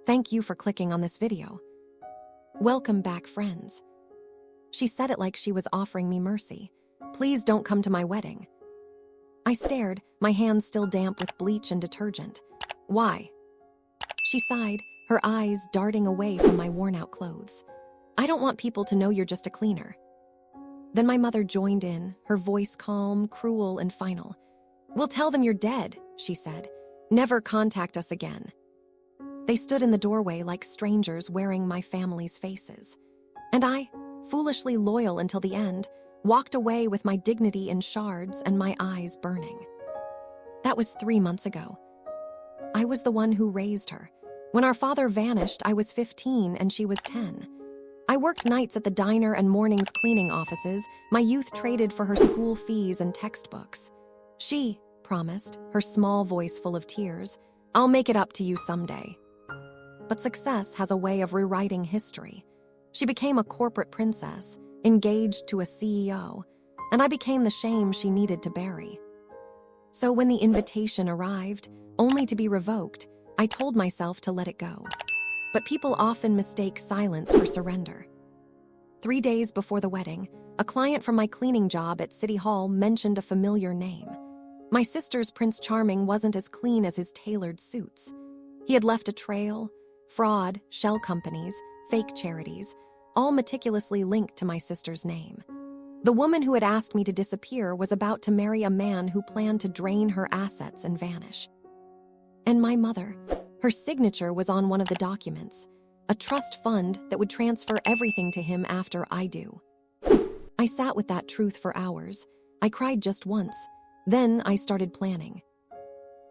Thank you for clicking on this video. Welcome back, friends. She said it like she was offering me mercy. Please don't come to my wedding. I stared, my hands still damp with bleach and detergent. Why? She sighed, her eyes darting away from my worn-out clothes. I don't want people to know you're just a cleaner. Then my mother joined in, her voice calm, cruel, and final. We'll tell them you're dead, she said. Never contact us again. They stood in the doorway like strangers wearing my family's faces. And I, foolishly loyal until the end, walked away with my dignity in shards and my eyes burning. That was 3 months ago. I was the one who raised her. When our father vanished, I was 15 and she was 10. I worked nights at the diner and mornings cleaning offices. My youth traded for her school fees and textbooks. She promised, her small voice full of tears, I'll make it up to you someday. But success has a way of rewriting history. She became a corporate princess, engaged to a CEO, and I became the shame she needed to bury. So when the invitation arrived, only to be revoked, I told myself to let it go. But people often mistake silence for surrender. 3 days before the wedding, a client from my cleaning job at City Hall mentioned a familiar name. My sister's Prince Charming wasn't as clean as his tailored suits. He had left a trail, fraud, shell companies, fake charities, all meticulously linked to my sister's name. The woman who had asked me to disappear was about to marry a man who planned to drain her assets and vanish. And my mother, her signature was on one of the documents, a trust fund that would transfer everything to him after I do. I sat with that truth for hours. I cried just once. Then I started planning.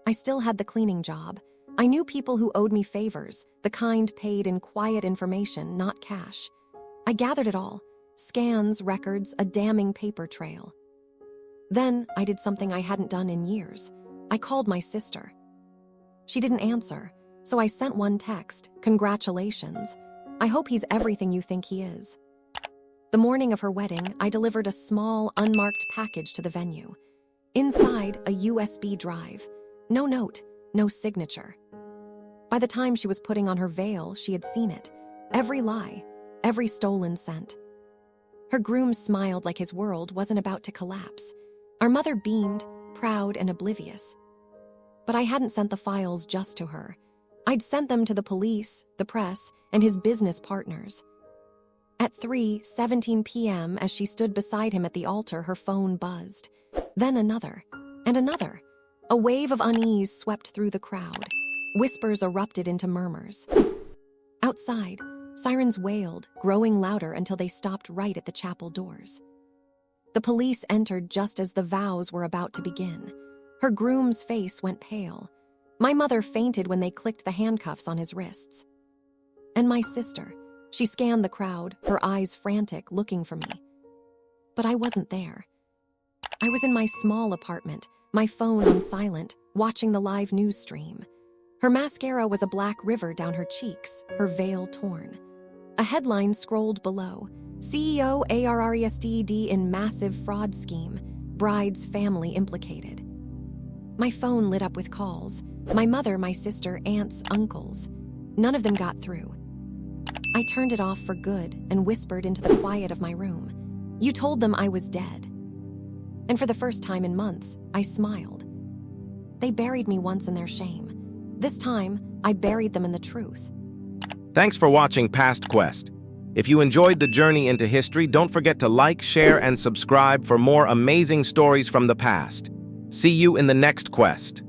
I still had the cleaning job. I knew people who owed me favors, the kind paid in quiet information, not cash. I gathered it all, scans, records, a damning paper trail. Then I did something I hadn't done in years. I called my sister. She didn't answer, so I sent one text, congratulations. I hope he's everything you think he is. The morning of her wedding, I delivered a small, unmarked package to the venue. Inside, a USB drive. No note, no signature. By the time she was putting on her veil, she had seen it. Every lie, every stolen cent. Her groom smiled like his world wasn't about to collapse. Our mother beamed, proud and oblivious. But I hadn't sent the files just to her. I'd sent them to the police, the press, and his business partners. At 3:17 p.m., as she stood beside him at the altar, her phone buzzed. Then another, and another. A wave of unease swept through the crowd. Whispers erupted into murmurs. Outside, sirens wailed, growing louder until they stopped right at the chapel doors. The police entered just as the vows were about to begin. Her groom's face went pale. My mother fainted when they clicked the handcuffs on his wrists. And my sister, she scanned the crowd, her eyes frantic, looking for me. But I wasn't there. I was in my small apartment, my phone on silent, watching the live news stream. Her mascara was a black river down her cheeks, her veil torn. A headline scrolled below, CEO arrested in massive fraud scheme, bride's family implicated. My phone lit up with calls. My mother, my sister, aunts, uncles. None of them got through. I turned it off for good and whispered into the quiet of my room. You told them I was dead. And for the first time in months, I smiled. They buried me once in their shame. This time, I buried them in the truth. Thanks for watching PastQuest. If you enjoyed the journey into history, don't forget to like, share, and subscribe for more amazing stories from the past. See you in the next quest.